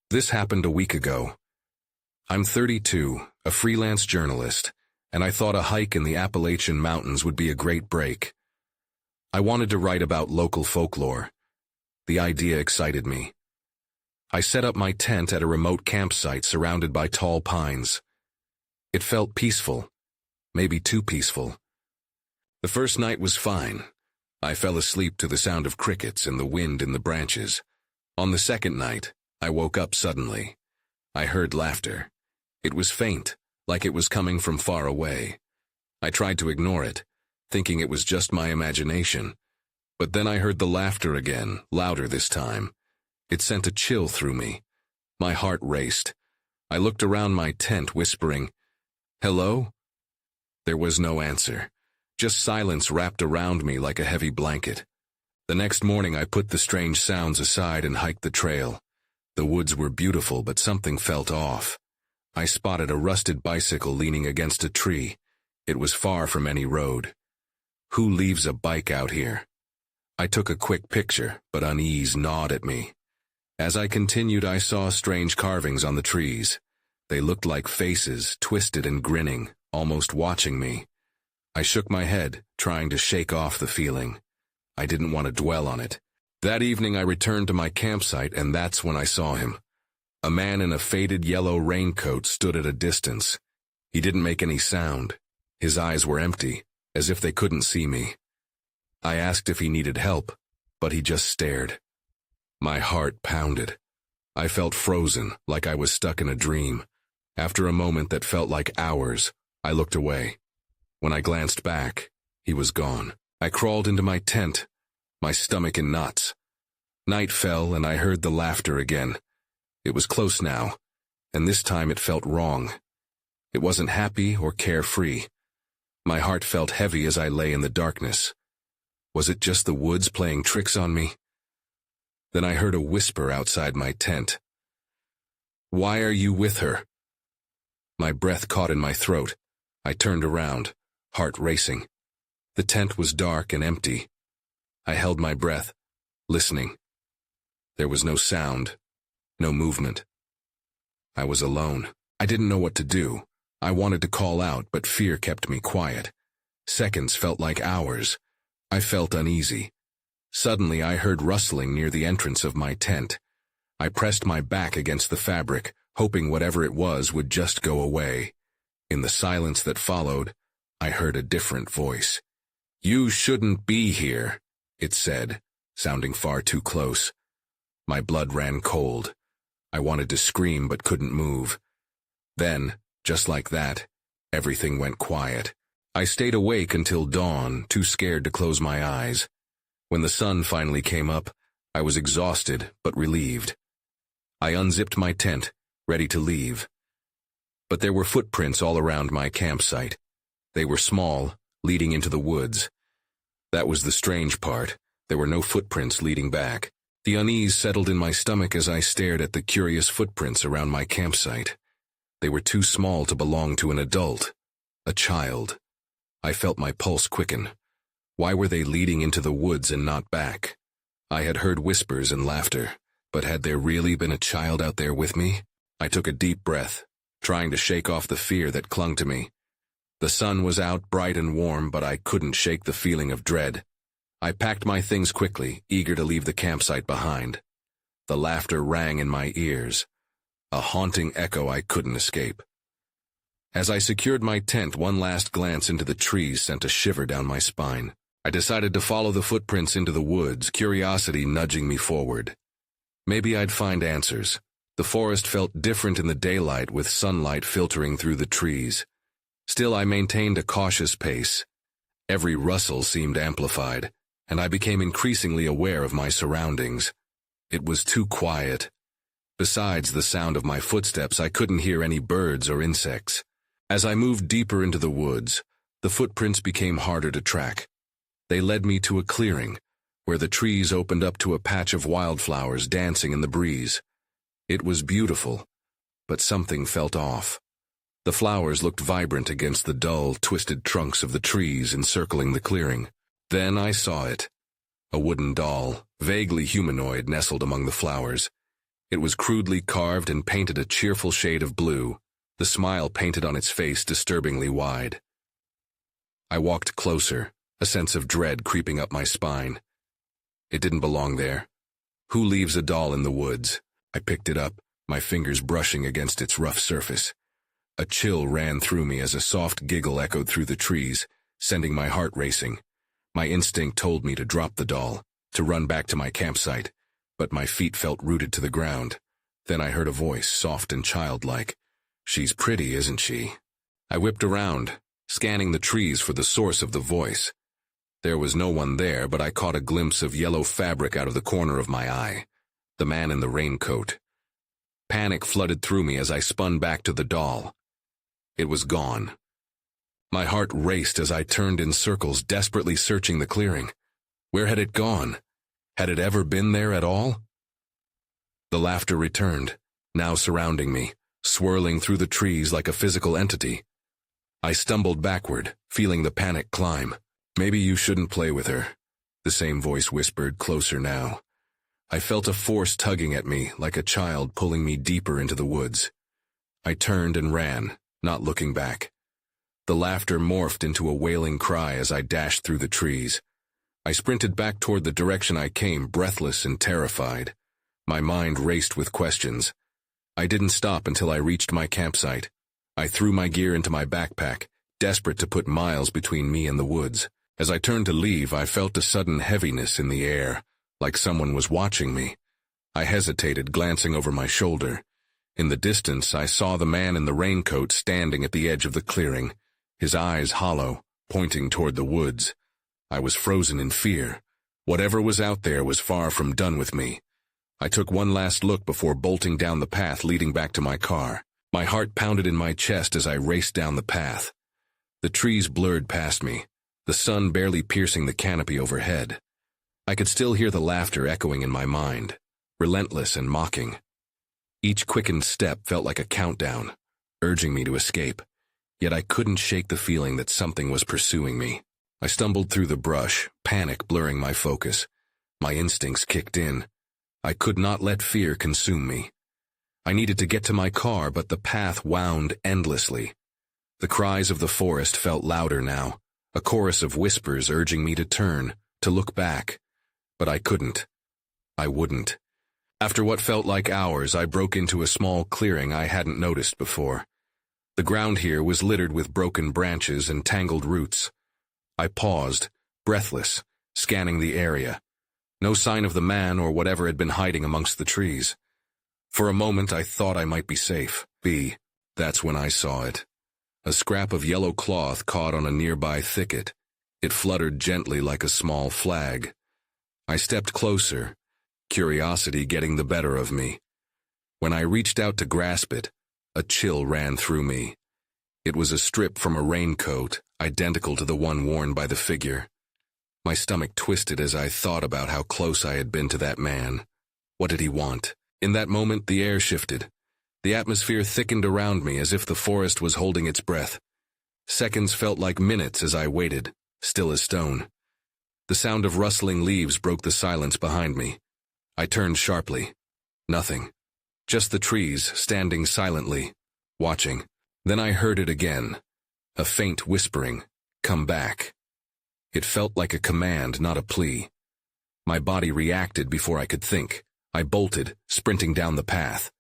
This happened a week ago. I'm 32, a freelance journalist, and I thought a hike in the Appalachian Mountains would be a great break. I wanted to write about local folklore. The idea excited me. I set up my tent at a remote campsite surrounded by tall pines. It felt peaceful, maybe too peaceful. The first night was fine. I fell asleep to the sound of crickets and the wind in the branches. On the second night, I woke up suddenly. I heard laughter. It was faint, like it was coming from far away. I tried to ignore it, thinking it was just my imagination. But then I heard the laughter again, louder this time. It sent a chill through me. My heart raced. I looked around my tent, whispering, "Hello?" There was no answer. Just silence wrapped around me like a heavy blanket. The next morning I put the strange sounds aside and hiked the trail. The woods were beautiful, but something felt off. I spotted a rusted bicycle leaning against a tree. It was far from any road. Who leaves a bike out here? I took a quick picture, but unease gnawed at me. As I continued, I saw strange carvings on the trees. They looked like faces, twisted and grinning, almost watching me. I shook my head, trying to shake off the feeling. I didn't want to dwell on it. That evening I returned to my campsite, and that's when I saw him. A man in a faded yellow raincoat stood at a distance. He didn't make any sound. His eyes were empty, as if they couldn't see me. I asked if he needed help, but he just stared. My heart pounded. I felt frozen, like I was stuck in a dream. After a moment that felt like hours, I looked away. When I glanced back, he was gone. I crawled into my tent, my stomach in knots. Night fell and I heard the laughter again. It was close now, and this time it felt wrong. It wasn't happy or carefree. My heart felt heavy as I lay in the darkness. Was it just the woods playing tricks on me? Then I heard a whisper outside my tent. "Why are you with her?" My breath caught in my throat. I turned around, heart racing. The tent was dark and empty. I held my breath, listening. There was no sound, no movement. I was alone. I didn't know what to do. I wanted to call out, but fear kept me quiet. Seconds felt like hours. I felt uneasy. Suddenly I heard rustling near the entrance of my tent. I pressed my back against the fabric, hoping whatever it was would just go away. In the silence that followed, I heard a different voice. "You shouldn't be here," it said, sounding far too close. My blood ran cold. I wanted to scream but couldn't move. Then, just like that, everything went quiet. I stayed awake until dawn, too scared to close my eyes. When the sun finally came up, I was exhausted but relieved. I unzipped my tent, ready to leave. But there were footprints all around my campsite. They were small, leading into the woods. That was the strange part. There were no footprints leading back. The unease settled in my stomach as I stared at the curious footprints around my campsite. They were too small to belong to an adult, a child. I felt my pulse quicken. Why were they leading into the woods and not back? I had heard whispers and laughter, but had there really been a child out there with me? I took a deep breath, trying to shake off the fear that clung to me. The sun was out, bright and warm, but I couldn't shake the feeling of dread. I packed my things quickly, eager to leave the campsite behind. The laughter rang in my ears, a haunting echo I couldn't escape. As I secured my tent, one last glance into the trees sent a shiver down my spine. I decided to follow the footprints into the woods, curiosity nudging me forward. Maybe I'd find answers. The forest felt different in the daylight, with sunlight filtering through the trees. Still, I maintained a cautious pace. Every rustle seemed amplified, and I became increasingly aware of my surroundings. It was too quiet. Besides the sound of my footsteps, I couldn't hear any birds or insects. As I moved deeper into the woods, the footprints became harder to track. They led me to a clearing, where the trees opened up to a patch of wildflowers dancing in the breeze. It was beautiful, but something felt off. The flowers looked vibrant against the dull, twisted trunks of the trees encircling the clearing. Then I saw it. A wooden doll, vaguely humanoid, nestled among the flowers. It was crudely carved and painted a cheerful shade of blue, the smile painted on its face disturbingly wide. I walked closer, a sense of dread creeping up my spine. It didn't belong there. Who leaves a doll in the woods? I picked it up, my fingers brushing against its rough surface. A chill ran through me as a soft giggle echoed through the trees, sending my heart racing. My instinct told me to drop the doll, to run back to my campsite, but my feet felt rooted to the ground. Then I heard a voice, soft and childlike. "She's pretty, isn't she?" I whipped around, scanning the trees for the source of the voice. There was no one there, but I caught a glimpse of yellow fabric out of the corner of my eye. The man in the raincoat. Panic flooded through me as I spun back to the doll. It was gone. My heart raced as I turned in circles, desperately searching the clearing. Where had it gone? Had it ever been there at all? The laughter returned, now surrounding me, swirling through the trees like a physical entity. I stumbled backward, feeling the panic climb. "Maybe you shouldn't play with her," the same voice whispered, closer now. I felt a force tugging at me, like a child pulling me deeper into the woods. I turned and ran, not looking back. The laughter morphed into a wailing cry as I dashed through the trees. I sprinted back toward the direction I came, breathless and terrified. My mind raced with questions. I didn't stop until I reached my campsite. I threw my gear into my backpack, desperate to put miles between me and the woods. As I turned to leave, I felt a sudden heaviness in the air, like someone was watching me. I hesitated, glancing over my shoulder. In the distance, I saw the man in the raincoat standing at the edge of the clearing, his eyes hollow, pointing toward the woods. I was frozen in fear. Whatever was out there was far from done with me. I took one last look before bolting down the path leading back to my car. My heart pounded in my chest as I raced down the path. The trees blurred past me, the sun barely piercing the canopy overhead. I could still hear the laughter echoing in my mind, relentless and mocking. Each quickened step felt like a countdown, urging me to escape, yet I couldn't shake the feeling that something was pursuing me. I stumbled through the brush, panic blurring my focus. My instincts kicked in. I could not let fear consume me. I needed to get to my car, but the path wound endlessly. The cries of the forest felt louder now, a chorus of whispers urging me to turn, to look back. But I couldn't. I wouldn't. After what felt like hours, I broke into a small clearing I hadn't noticed before. The ground here was littered with broken branches and tangled roots. I paused, breathless, scanning the area. No sign of the man or whatever had been hiding amongst the trees. For a moment I thought I might be safe. That's when I saw it. A scrap of yellow cloth caught on a nearby thicket. It fluttered gently like a small flag. I stepped closer, curiosity getting the better of me. When I reached out to grasp it, a chill ran through me. It was a strip from a raincoat, identical to the one worn by the figure. My stomach twisted as I thought about how close I had been to that man. What did he want? In that moment, the air shifted. The atmosphere thickened around me as if the forest was holding its breath. Seconds felt like minutes as I waited, still as stone. The sound of rustling leaves broke the silence behind me. I turned sharply. Nothing. Just the trees, standing silently, watching. Then I heard it again. A faint whispering, "Come back." It felt like a command, not a plea. My body reacted before I could think. I bolted, sprinting down the path.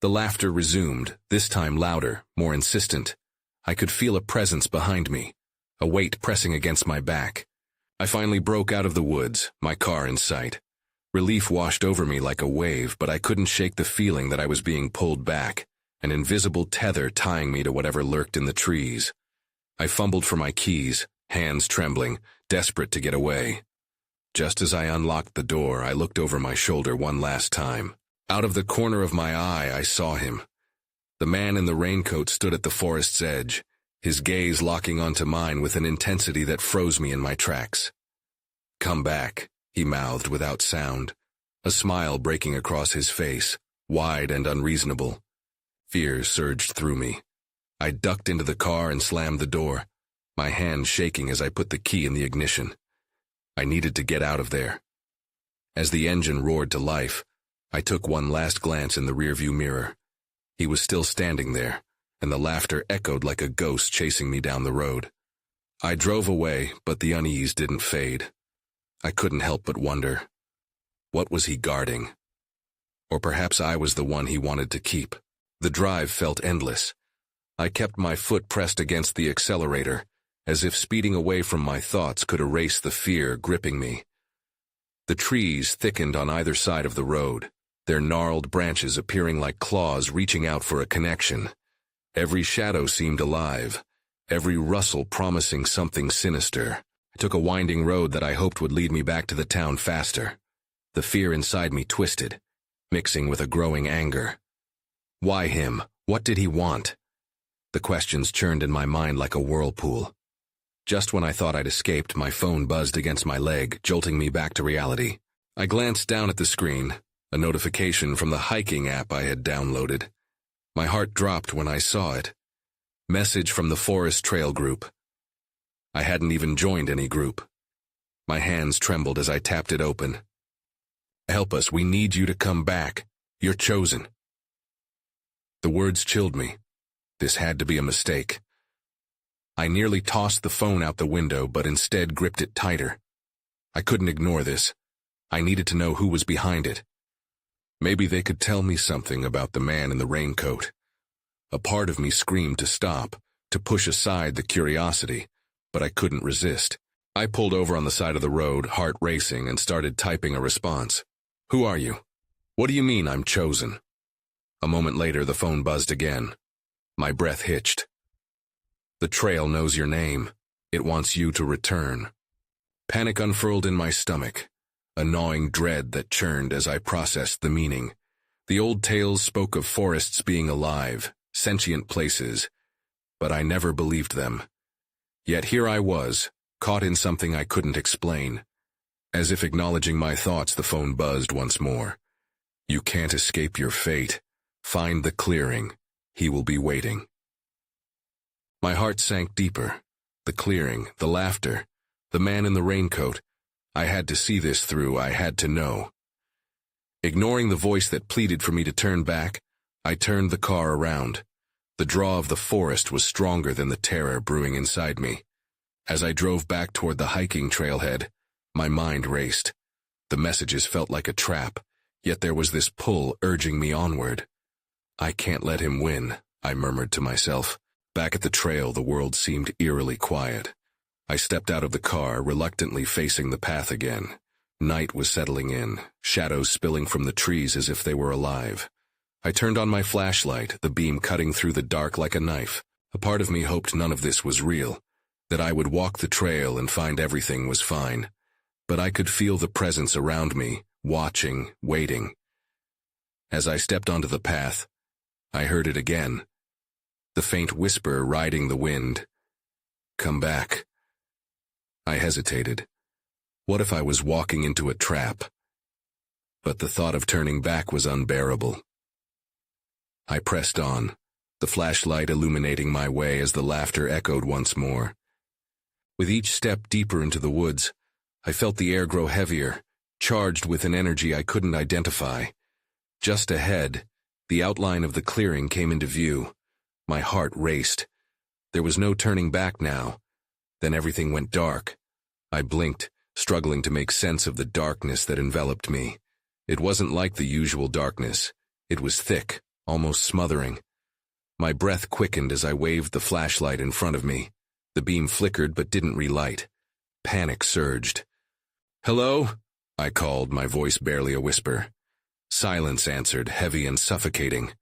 The laughter resumed, this time louder, more insistent. I could feel a presence behind me, a weight pressing against my back. I finally broke out of the woods, my car in sight. Relief washed over me like a wave, but I couldn't shake the feeling that I was being pulled back, an invisible tether tying me to whatever lurked in the trees. I fumbled for my keys, hands trembling, desperate to get away. Just as I unlocked the door, I looked over my shoulder one last time. Out of the corner of my eye, I saw him. The man in the raincoat stood at the forest's edge, his gaze locking onto mine with an intensity that froze me in my tracks. "Come back," he mouthed without sound, a smile breaking across his face, wide and unreasonable. Fear surged through me. I ducked into the car and slammed the door, my hand shaking as I put the key in the ignition. I needed to get out of there. As the engine roared to life, I took one last glance in the rearview mirror. He was still standing there, and the laughter echoed like a ghost chasing me down the road. I drove away, but the unease didn't fade. I couldn't help but wonder, what was he guarding? Or perhaps I was the one he wanted to keep. The drive felt endless. I kept my foot pressed against the accelerator, as if speeding away from my thoughts could erase the fear gripping me. The trees thickened on either side of the road, their gnarled branches appearing like claws reaching out for a connection. Every shadow seemed alive, every rustle promising something sinister. I took a winding road that I hoped would lead me back to the town faster. The fear inside me twisted, mixing with a growing anger. Why him? What did he want? The questions churned in my mind like a whirlpool. Just when I thought I'd escaped, my phone buzzed against my leg, jolting me back to reality. I glanced down at the screen, a notification from the hiking app I had downloaded. My heart dropped when I saw it. Message from the Forest Trail group. I hadn't even joined any group. My hands trembled as I tapped it open. Help us, we need you to come back. You're chosen. The words chilled me. This had to be a mistake. I nearly tossed the phone out the window, but instead gripped it tighter. I couldn't ignore this. I needed to know who was behind it. Maybe they could tell me something about the man in the raincoat. A part of me screamed to stop, to push aside the curiosity, but I couldn't resist. I pulled over on the side of the road, heart racing, and started typing a response. Who are you? What do you mean I'm chosen? A moment later, the phone buzzed again. My breath hitched. The trail knows your name. It wants you to return. Panic unfurled in my stomach, a gnawing dread that churned as I processed the meaning. The old tales spoke of forests being alive, sentient places, but I never believed them. Yet here I was, caught in something I couldn't explain. As if acknowledging my thoughts, the phone buzzed once more. You can't escape your fate. Find the clearing. He will be waiting. My heart sank deeper. The clearing, the laughter, the man in the raincoat. I had to see this through. I had to know. Ignoring the voice that pleaded for me to turn back, I turned the car around. The draw of the forest was stronger than the terror brewing inside me. As I drove back toward the hiking trailhead, my mind raced. The messages felt like a trap, yet there was this pull urging me onward. I can't let him win, I murmured to myself. Back at the trail, the world seemed eerily quiet. I stepped out of the car, reluctantly facing the path again. Night was settling in, shadows spilling from the trees as if they were alive. I turned on my flashlight, the beam cutting through the dark like a knife. A part of me hoped none of this was real, that I would walk the trail and find everything was fine. But I could feel the presence around me, watching, waiting. As I stepped onto the path, I heard it again. The faint whisper riding the wind. Come back. I hesitated. What if I was walking into a trap? But the thought of turning back was unbearable. I pressed on, the flashlight illuminating my way as the laughter echoed once more. With each step deeper into the woods, I felt the air grow heavier, charged with an energy I couldn't identify. Just ahead, the outline of the clearing came into view. My heart raced. There was no turning back now. Then everything went dark. I blinked, struggling to make sense of the darkness that enveloped me. It wasn't like the usual darkness. It was thick, almost smothering. My breath quickened as I waved the flashlight in front of me. The beam flickered but didn't relight. Panic surged. Hello? I called, my voice barely a whisper. Silence answered, heavy and suffocating.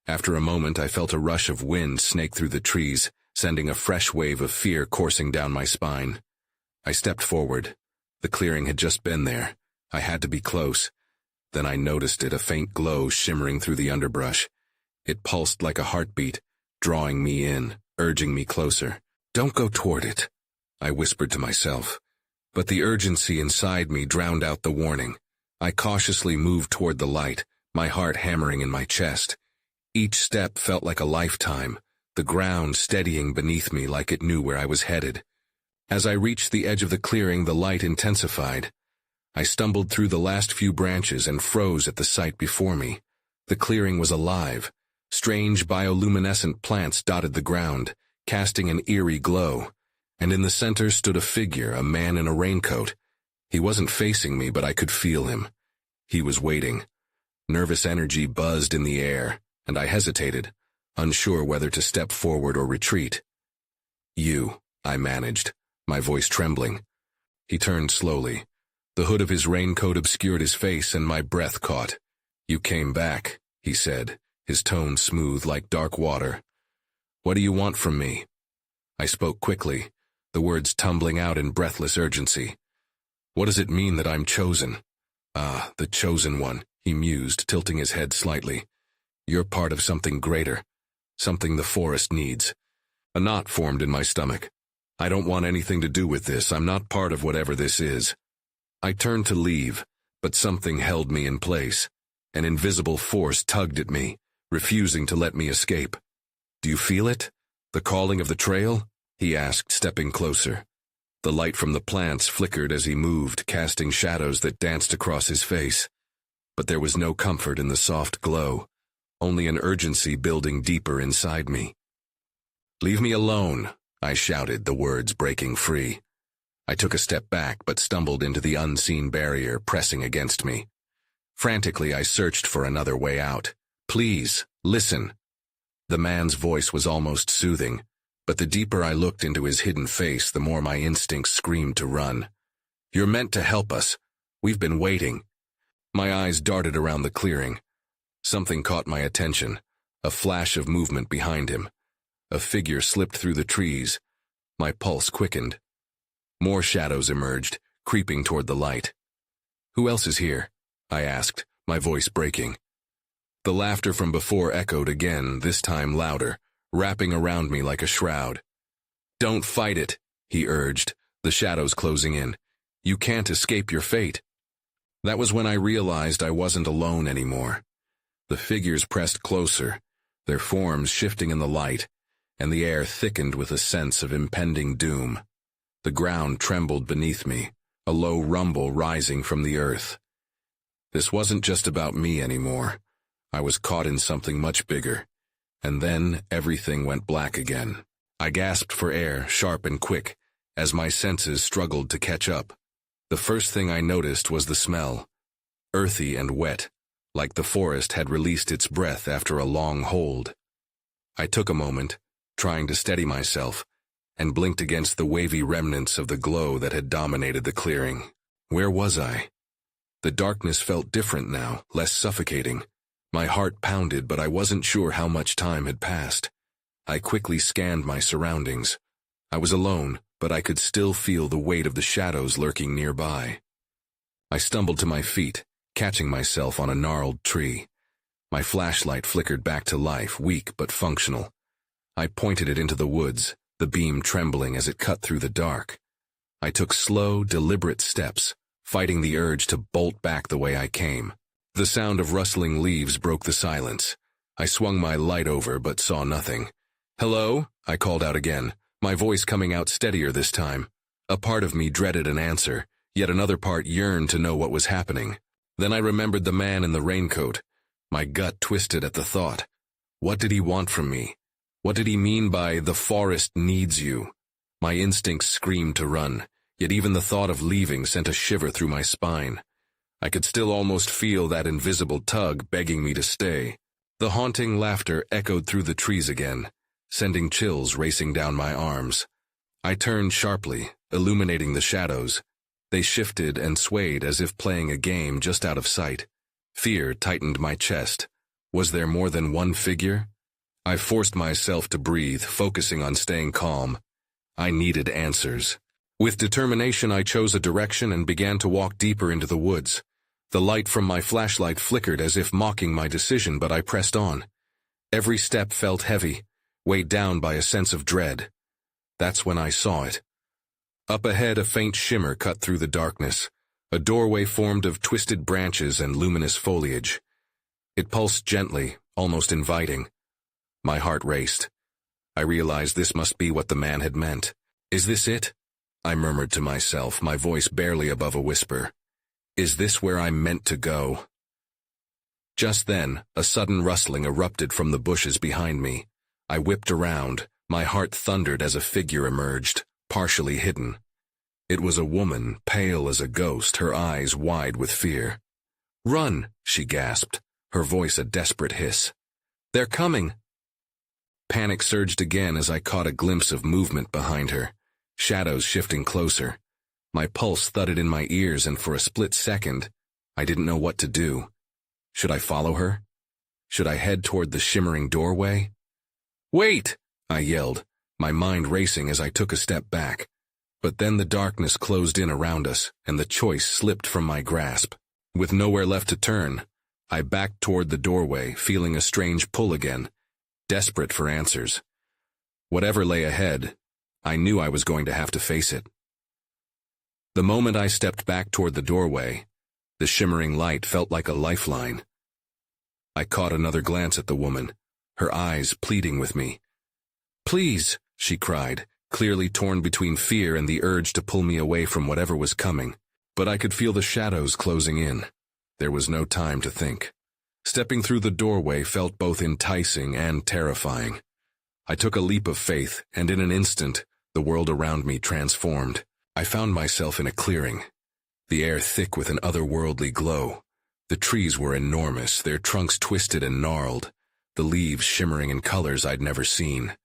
After a moment, I felt a rush of wind snake through the trees, sending a fresh wave of fear coursing down my spine. I stepped forward. The clearing had just been there. I had to be close. Then I noticed it, a faint glow shimmering through the underbrush. It pulsed like a heartbeat, drawing me in, urging me closer. Don't go toward it, I whispered to myself. But the urgency inside me drowned out the warning. I cautiously moved toward the light, my heart hammering in my chest. Each step felt like a lifetime, the ground steadying beneath me like it knew where I was headed. As I reached the edge of the clearing, the light intensified. I stumbled through the last few branches and froze at the sight before me. The clearing was alive. Strange bioluminescent plants dotted the ground, casting an eerie glow. And in the center stood a figure, a man in a raincoat. He wasn't facing me, but I could feel him. He was waiting. Nervous energy buzzed in the air, and I hesitated, unsure whether to step forward or retreat. "You," I managed, my voice trembling. He turned slowly. The hood of his raincoat obscured his face, and my breath caught. "You came back," he said, his tone smooth like dark water. "What do you want from me?" I spoke quickly, the words tumbling out in breathless urgency. "What does it mean that I'm chosen?" "Ah, the chosen one," he mused, tilting his head slightly. "You're part of something greater, something the forest needs." A knot formed in my stomach. "I don't want anything to do with this. I'm not part of whatever this is." I turned to leave, but something held me in place. An invisible force tugged at me, refusing to let me escape. "Do you feel it? The calling of the trail?" he asked, stepping closer. The light from the plants flickered as he moved, casting shadows that danced across his face. But there was no comfort in the soft glow, only an urgency building deeper inside me. "Leave me alone," I shouted, the words breaking free. I took a step back, but stumbled into the unseen barrier pressing against me. Frantically, I searched for another way out. "Please, listen." The man's voice was almost soothing, but the deeper I looked into his hidden face, the more my instincts screamed to run. "You're meant to help us. We've been waiting." My eyes darted around the clearing. Something caught my attention, a flash of movement behind him. A figure slipped through the trees. My pulse quickened. More shadows emerged, creeping toward the light. "Who else is here?" I asked, my voice breaking. The laughter from before echoed again, this time louder, wrapping around me like a shroud. "Don't fight it," he urged, the shadows closing in. "You can't escape your fate." That was when I realized I wasn't alone anymore. The figures pressed closer, their forms shifting in the light, and the air thickened with a sense of impending doom. The ground trembled beneath me, a low rumble rising from the earth. This wasn't just about me anymore. I was caught in something much bigger. And then everything went black again. I gasped for air, sharp and quick, as my senses struggled to catch up. The first thing I noticed was the smell. Earthy and wet, like the forest had released its breath after a long hold. I took a moment, trying to steady myself, and blinked against the wavy remnants of the glow that had dominated the clearing. Where was I? The darkness felt different now, less suffocating. My heart pounded, but I wasn't sure how much time had passed. I quickly scanned my surroundings. I was alone, but I could still feel the weight of the shadows lurking nearby. I stumbled to my feet, catching myself on a gnarled tree. My flashlight flickered back to life, weak but functional. I pointed it into the woods, the beam trembling as it cut through the dark. I took slow, deliberate steps, fighting the urge to bolt back the way I came. The sound of rustling leaves broke the silence. I swung my light over but saw nothing. "Hello?" I called out again, my voice coming out steadier this time. A part of me dreaded an answer, yet another part yearned to know what was happening. Then I remembered the man in the raincoat. My gut twisted at the thought. What did he want from me? What did he mean by "the forest needs you"? My instincts screamed to run, yet even the thought of leaving sent a shiver through my spine. I could still almost feel that invisible tug begging me to stay. The haunting laughter echoed through the trees again, sending chills racing down my arms. I turned sharply, illuminating the shadows. They shifted and swayed as if playing a game just out of sight. Fear tightened my chest. Was there more than one figure? I forced myself to breathe, focusing on staying calm. I needed answers. With determination, I chose a direction and began to walk deeper into the woods. The light from my flashlight flickered as if mocking my decision, but I pressed on. Every step felt heavy, weighed down by a sense of dread. That's when I saw it. Up ahead, a faint shimmer cut through the darkness, a doorway formed of twisted branches and luminous foliage. It pulsed gently, almost inviting. My heart raced. I realized this must be what the man had meant. "Is this it?" I murmured to myself, my voice barely above a whisper. Is this where I'm meant to go? Just then, a sudden rustling erupted from the bushes behind me. I whipped around. My heart thundered as a figure emerged, partially hidden. It was a woman, pale as a ghost, her eyes wide with fear. "Run!" she gasped, her voice a desperate hiss. "They're coming!" Panic surged again as I caught a glimpse of movement behind her, shadows shifting closer. My pulse thudded in my ears, and for a split second, I didn't know what to do. Should I follow her? Should I head toward the shimmering doorway? "Wait!" I yelled, my mind racing as I took a step back. But then the darkness closed in around us, and the choice slipped from my grasp. With nowhere left to turn, I backed toward the doorway, feeling a strange pull again, desperate for answers. Whatever lay ahead, I knew I was going to have to face it. The moment I stepped back toward the doorway, the shimmering light felt like a lifeline. I caught another glance at the woman, her eyes pleading with me. "Please," she cried, clearly torn between fear and the urge to pull me away from whatever was coming. But I could feel the shadows closing in. There was no time to think. Stepping through the doorway felt both enticing and terrifying. I took a leap of faith, and in an instant, the world around me transformed. I found myself in a clearing, the air thick with an otherworldly glow. The trees were enormous, their trunks twisted and gnarled, the leaves shimmering in colors I'd never seen.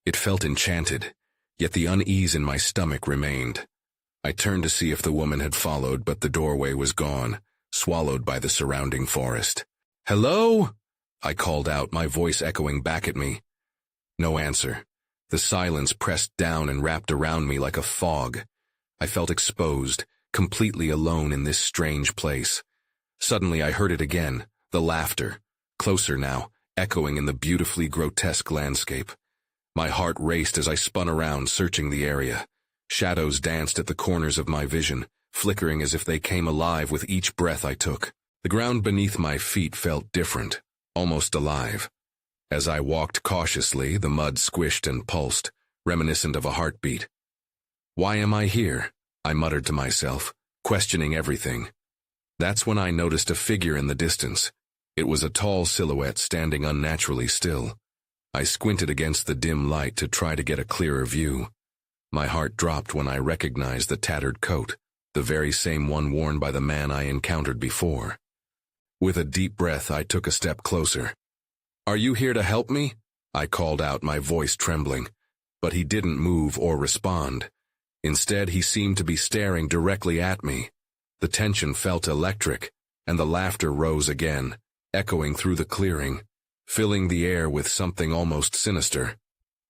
It felt enchanted, yet the unease in my stomach remained. I turned to see if the woman had followed, but the doorway was gone, swallowed by the surrounding forest. "Hello?" I called out, my voice echoing back at me. No answer. The silence pressed down and wrapped around me like a fog. I felt exposed, completely alone in this strange place. Suddenly I heard it again, the laughter, closer now, echoing in the beautifully grotesque landscape. My heart raced as I spun around, searching the area. Shadows danced at the corners of my vision, flickering as if they came alive with each breath I took. The ground beneath my feet felt different, almost alive. As I walked cautiously, the mud squished and pulsed, reminiscent of a heartbeat. "Why am I here?" I muttered to myself, questioning everything. That's when I noticed a figure in the distance. It was a tall silhouette standing unnaturally still. I squinted against the dim light to try to get a clearer view. My heart dropped when I recognized the tattered coat, the very same one worn by the man I encountered before. With a deep breath, I took a step closer. "Are you here to help me?" I called out, my voice trembling. But he didn't move or respond. Instead, he seemed to be staring directly at me. The tension felt electric, and the laughter rose again, echoing through the clearing, filling the air with something almost sinister.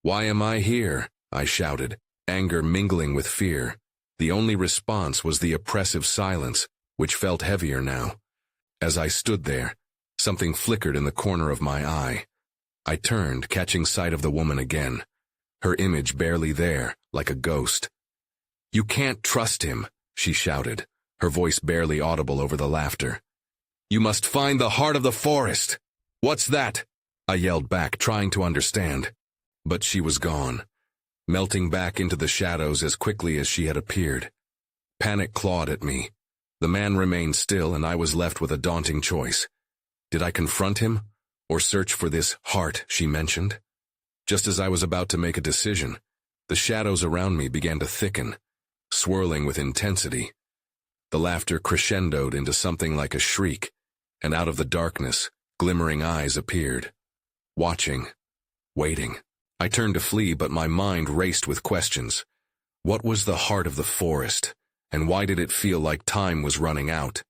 "Why am I here?" I shouted, anger mingling with fear. The only response was the oppressive silence, which felt heavier now. As I stood there, something flickered in the corner of my eye. I turned, catching sight of the woman again, her image barely there, like a ghost. "You can't trust him," she shouted, her voice barely audible over the laughter. "You must find the heart of the forest." "What's that?" I yelled back, trying to understand. But she was gone, melting back into the shadows as quickly as she had appeared. Panic clawed at me. The man remained still, and I was left with a daunting choice. Did I confront him, or search for this heart she mentioned? Just as I was about to make a decision, the shadows around me began to thicken, swirling with intensity. The laughter crescendoed into something like a shriek, and out of the darkness, glimmering eyes appeared. Watching, waiting. I turned to flee, but my mind raced with questions. What was the heart of the forest, and why did it feel like time was running out?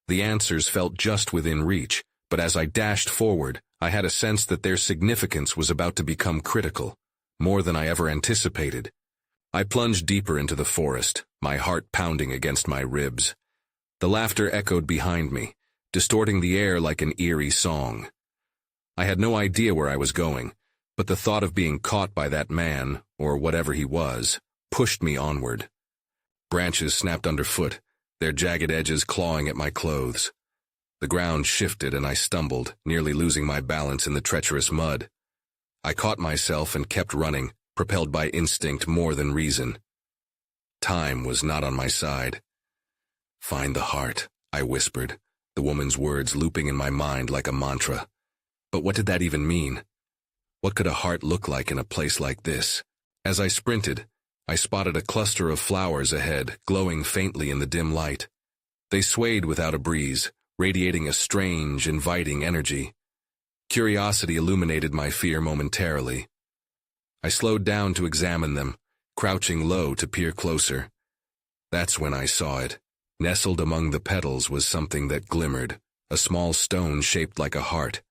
The answers felt just within reach, but as I dashed forward, I had a sense that their significance was about to become critical, more than I ever anticipated. I plunged deeper into the forest, my heart pounding against my ribs. The laughter echoed behind me, distorting the air like an eerie song. I had no idea where I was going, but the thought of being caught by that man, or whatever he was, pushed me onward. Branches snapped underfoot, their jagged edges clawing at my clothes. The ground shifted and I stumbled, nearly losing my balance in the treacherous mud. I caught myself and kept running, propelled by instinct more than reason. Time was not on my side. Find the heart, I whispered, the woman's words looping in my mind like a mantra. But what did that even mean? What could a heart look like in a place like this? As I sprinted, I spotted a cluster of flowers ahead, glowing faintly in the dim light. They swayed without a breeze, radiating a strange, inviting energy. Curiosity illuminated my fear momentarily. I slowed down to examine them, crouching low to peer closer. That's when I saw it. Nestled among the petals was something that glimmered, a small stone shaped like a heart.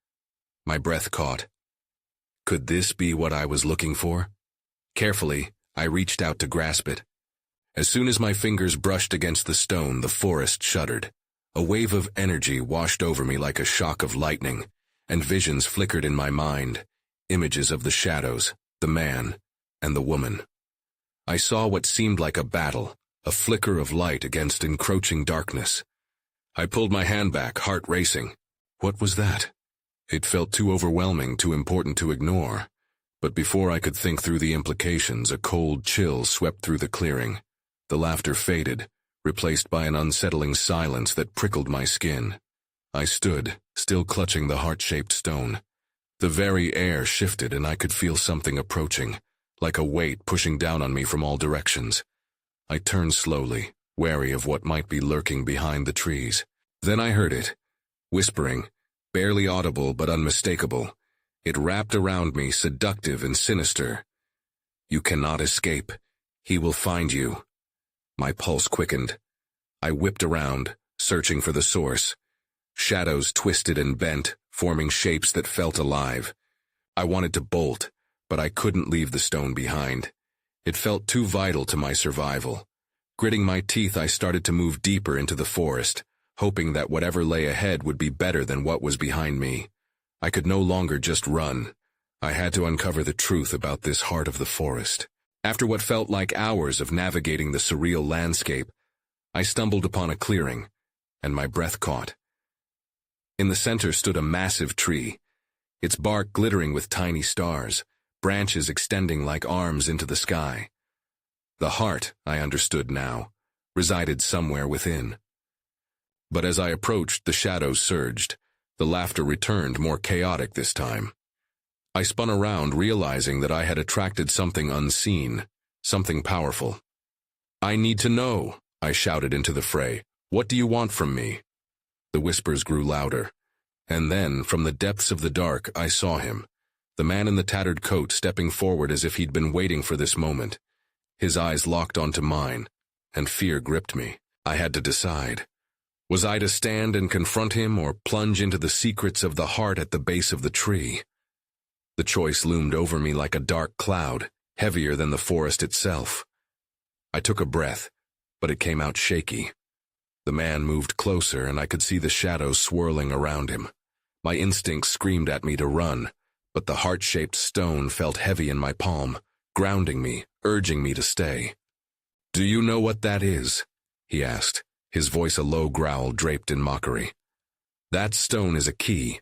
My breath caught. Could this be what I was looking for? Carefully, I reached out to grasp it. As soon as my fingers brushed against the stone, the forest shuddered. A wave of energy washed over me like a shock of lightning, and visions flickered in my mind, images of the shadows, the man, and the woman. I saw what seemed like a battle, a flicker of light against encroaching darkness. I pulled my hand back, heart racing. What was that? It felt too overwhelming, too important to ignore. But before I could think through the implications, a cold chill swept through the clearing. The laughter faded, replaced by an unsettling silence that prickled my skin. I stood, still clutching the heart-shaped stone. The very air shifted and I could feel something approaching, like a weight pushing down on me from all directions. I turned slowly, wary of what might be lurking behind the trees. Then I heard it, whispering, barely audible but unmistakable. It wrapped around me, seductive and sinister. You cannot escape. He will find you. My pulse quickened. I whipped around, searching for the source. Shadows twisted and bent, forming shapes that felt alive. I wanted to bolt, but I couldn't leave the stone behind. It felt too vital to my survival. Gritting my teeth, I started to move deeper into the forest, hoping that whatever lay ahead would be better than what was behind me. I could no longer just run. I had to uncover the truth about this heart of the forest. After what felt like hours of navigating the surreal landscape, I stumbled upon a clearing, and my breath caught. In the center stood a massive tree, its bark glittering with tiny stars, branches extending like arms into the sky. The heart, I understood now, resided somewhere within. But as I approached, the shadows surged. The laughter returned, more chaotic this time. I spun around, realizing that I had attracted something unseen, something powerful. I need to know, I shouted into the fray. What do you want from me? The whispers grew louder. And then, from the depths of the dark, I saw him. The man in the tattered coat stepping forward as if he'd been waiting for this moment. His eyes locked onto mine, and fear gripped me. I had to decide. Was I to stand and confront him or plunge into the secrets of the heart at the base of the tree? The choice loomed over me like a dark cloud, heavier than the forest itself. I took a breath, but it came out shaky. The man moved closer and I could see the shadows swirling around him. My instincts screamed at me to run, but the heart-shaped stone felt heavy in my palm, grounding me, urging me to stay. "Do you know what that is?" he asked, his voice a low growl draped in mockery. "That stone is a key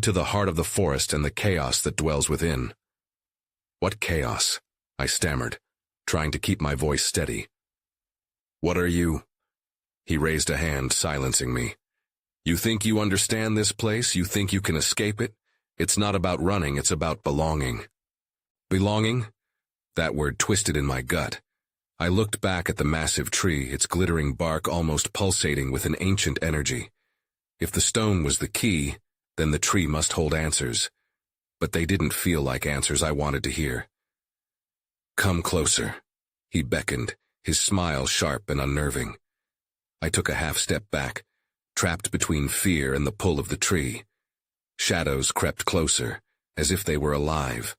to the heart of the forest and the chaos that dwells within." "What chaos?" I stammered, trying to keep my voice steady. "What are you?" He raised a hand, silencing me. "You think you understand this place? You think you can escape it? It's not about running, it's about belonging." Belonging? That word twisted in my gut. I looked back at the massive tree, its glittering bark almost pulsating with an ancient energy. If the stone was the key, then the tree must hold answers. But they didn't feel like answers I wanted to hear. "Come closer," he beckoned, his smile sharp and unnerving. I took a half-step back, trapped between fear and the pull of the tree. Shadows crept closer, as if they were alive,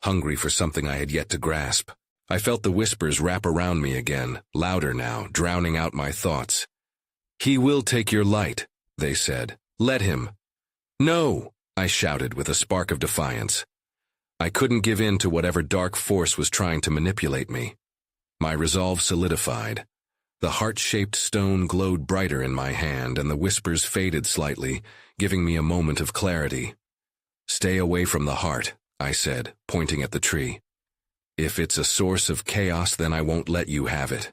hungry for something I had yet to grasp. I felt the whispers wrap around me again, louder now, drowning out my thoughts. "He will take your light," they said. "Let him." "No," I shouted with a spark of defiance. I couldn't give in to whatever dark force was trying to manipulate me. My resolve solidified. The heart-shaped stone glowed brighter in my hand, and the whispers faded slightly, giving me a moment of clarity. "Stay away from the heart," I said, pointing at the tree. "If it's a source of chaos, then I won't let you have it."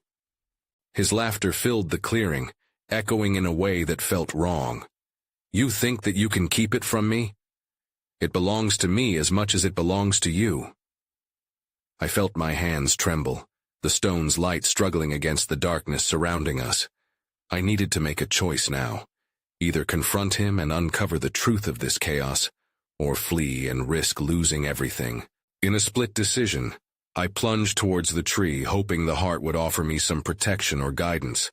His laughter filled the clearing, echoing in a way that felt wrong. "You think that you can keep it from me? It belongs to me as much as it belongs to you." I felt my hands tremble, the stone's light struggling against the darkness surrounding us. I needed to make a choice now. Either confront him and uncover the truth of this chaos, or flee and risk losing everything. In a split decision, I plunged towards the tree, hoping the heart would offer me some protection or guidance.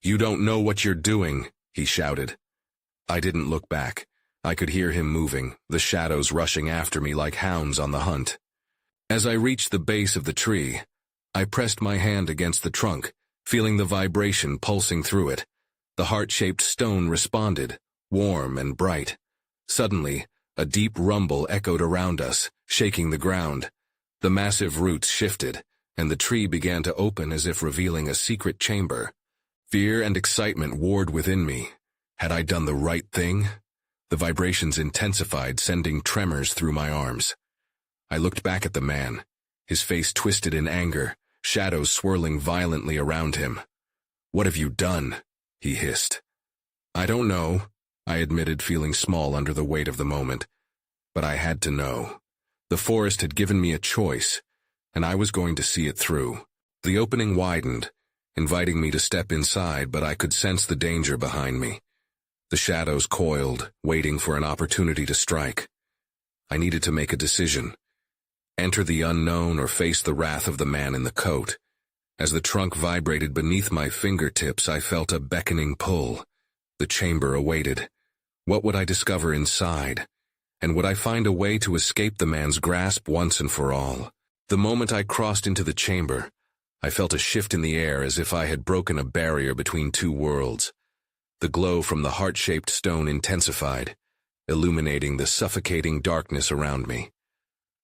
"You don't know what you're doing," he shouted. I didn't look back. I could hear him moving, the shadows rushing after me like hounds on the hunt. As I reached the base of the tree, I pressed my hand against the trunk, feeling the vibration pulsing through it. The heart-shaped stone responded, warm and bright. Suddenly, a deep rumble echoed around us, shaking the ground. The massive roots shifted, and the tree began to open as if revealing a secret chamber. Fear and excitement warred within me. Had I done the right thing? The vibrations intensified, sending tremors through my arms. I looked back at the man, his face twisted in anger, shadows swirling violently around him. "What have you done?" he hissed. "I don't know," I admitted, feeling small under the weight of the moment. But I had to know. The forest had given me a choice, and I was going to see it through. The opening widened, inviting me to step inside, but I could sense the danger behind me. The shadows coiled, waiting for an opportunity to strike. I needed to make a decision. Enter the unknown or face the wrath of the man in the coat. As the trunk vibrated beneath my fingertips, I felt a beckoning pull. The chamber awaited. What would I discover inside? And would I find a way to escape the man's grasp once and for all? The moment I crossed into the chamber, I felt a shift in the air as if I had broken a barrier between two worlds. The glow from the heart-shaped stone intensified, illuminating the suffocating darkness around me.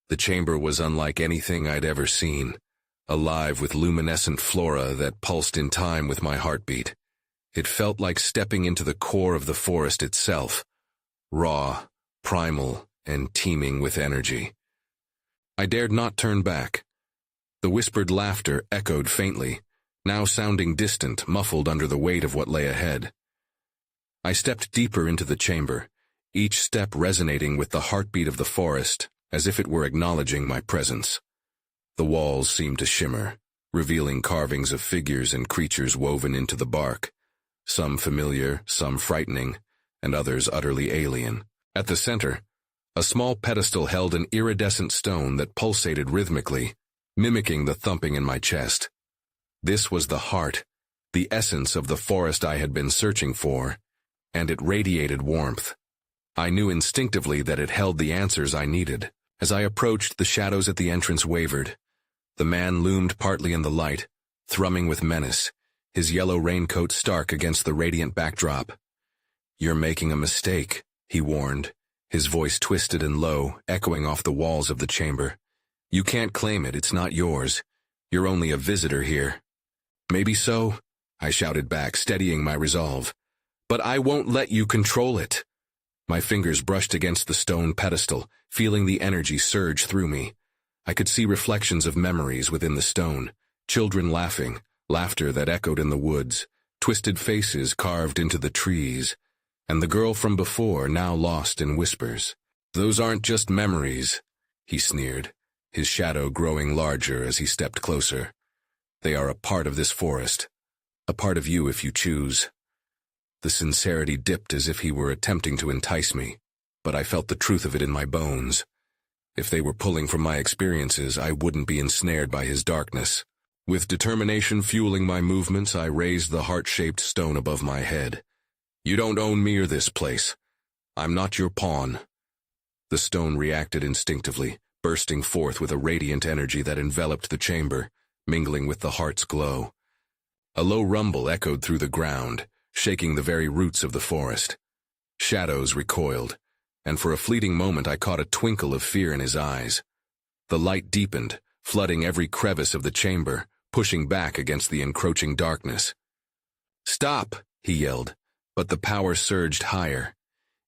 The chamber was unlike anything I'd ever seen, alive with luminescent flora that pulsed in time with my heartbeat. It felt like stepping into the core of the forest itself, raw, primal, and teeming with energy. I dared not turn back. The whispered laughter echoed faintly, now sounding distant, muffled under the weight of what lay ahead. I stepped deeper into the chamber, each step resonating with the heartbeat of the forest, as if it were acknowledging my presence. The walls seemed to shimmer, revealing carvings of figures and creatures woven into the bark, some familiar, some frightening, and others utterly alien. At the center, a small pedestal held an iridescent stone that pulsated rhythmically, mimicking the thumping in my chest. This was the heart, the essence of the forest I had been searching for, and it radiated warmth. I knew instinctively that it held the answers I needed. As I approached, the shadows at the entrance wavered. The man loomed partly in the light, thrumming with menace, his yellow raincoat stark against the radiant backdrop. "You're making a mistake," he warned, his voice twisted and low, echoing off the walls of the chamber. "You can't claim it, it's not yours. You're only a visitor here." "Maybe so," I shouted back, steadying my resolve. "But I won't let you control it." My fingers brushed against the stone pedestal, feeling the energy surge through me. I could see reflections of memories within the stone, children laughing, laughter that echoed in the woods, twisted faces carved into the trees, and the girl from before now lost in whispers. "Those aren't just memories," he sneered, his shadow growing larger as he stepped closer. "They are a part of this forest, a part of you if you choose." The sincerity dipped as if he were attempting to entice me, but I felt the truth of it in my bones. If they were pulling from my experiences, I wouldn't be ensnared by his darkness. With determination fueling my movements, I raised the heart-shaped stone above my head. "You don't own me or this place. I'm not your pawn." The stone reacted instinctively, bursting forth with a radiant energy that enveloped the chamber, mingling with the heart's glow. A low rumble echoed through the ground, shaking the very roots of the forest. Shadows recoiled, and for a fleeting moment I caught a twinkle of fear in his eyes. The light deepened, flooding every crevice of the chamber, pushing back against the encroaching darkness. "Stop!" he yelled, but the power surged higher.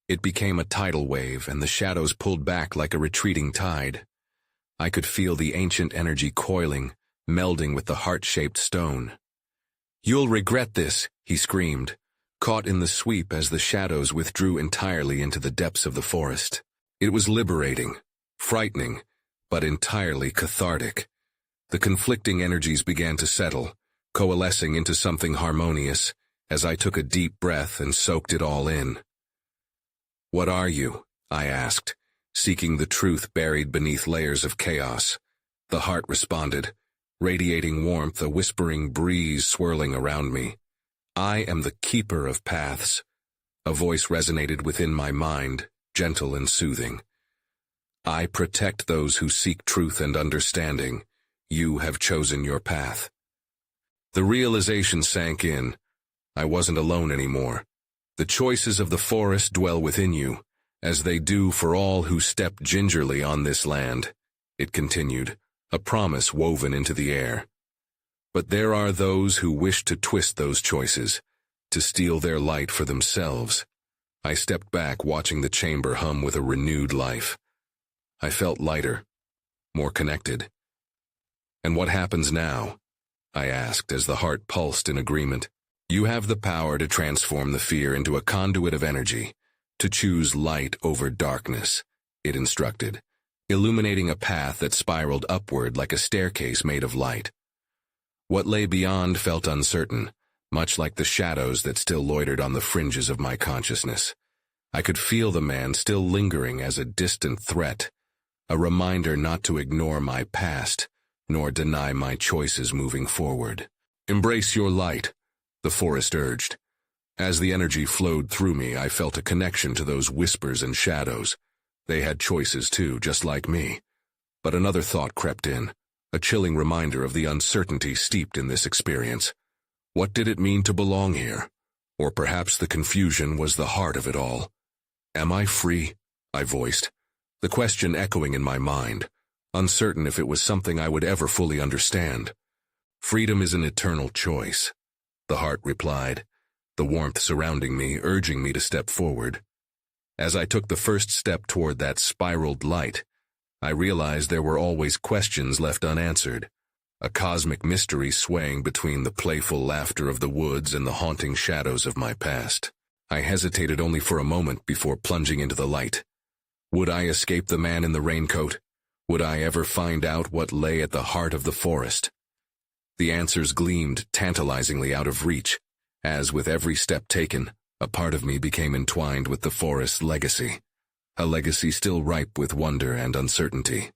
It became a tidal wave, and the shadows pulled back like a retreating tide. I could feel the ancient energy coiling, melding with the heart-shaped stone. "You'll regret this," he screamed, caught in the sweep as the shadows withdrew entirely into the depths of the forest. It was liberating, frightening, but entirely cathartic. The conflicting energies began to settle, coalescing into something harmonious, as I took a deep breath and soaked it all in. "What are you?" I asked, seeking the truth buried beneath layers of chaos. The heart responded, radiating warmth, a whispering breeze swirling around me. "I am the keeper of paths." A voice resonated within my mind, gentle and soothing. "I protect those who seek truth and understanding. You have chosen your path." The realization sank in. I wasn't alone anymore. The choices of the forest dwell within you, as they do for all who step gingerly on this land, it continued, a promise woven into the air. But there are those who wish to twist those choices, to steal their light for themselves. I stepped back, watching the chamber hum with a renewed life. I felt lighter, more connected. "And what happens now?" I asked as the heart pulsed in agreement. "You have the power to transform the fear into a conduit of energy, to choose light over darkness," it instructed, illuminating a path that spiraled upward like a staircase made of light. What lay beyond felt uncertain, much like the shadows that still loitered on the fringes of my consciousness. I could feel the man still lingering as a distant threat, a reminder not to ignore my past, nor deny my choices moving forward. "Embrace your light," the forest urged. As the energy flowed through me, I felt a connection to those whispers and shadows. They had choices too, just like me. But another thought crept in, a chilling reminder of the uncertainty steeped in this experience. What did it mean to belong here? Or perhaps the confusion was the heart of it all. "Am I free?" I voiced, the question echoing in my mind, uncertain if it was something I would ever fully understand. "Freedom is an eternal choice," the heart replied, the warmth surrounding me, urging me to step forward. As I took the first step toward that spiraled light, I realized there were always questions left unanswered, a cosmic mystery swaying between the playful laughter of the woods and the haunting shadows of my past. I hesitated only for a moment before plunging into the light. Would I escape the man in the raincoat? Would I ever find out what lay at the heart of the forest? The answers gleamed tantalizingly out of reach, as with every step taken, a part of me became entwined with the forest's legacy, a legacy still ripe with wonder and uncertainty.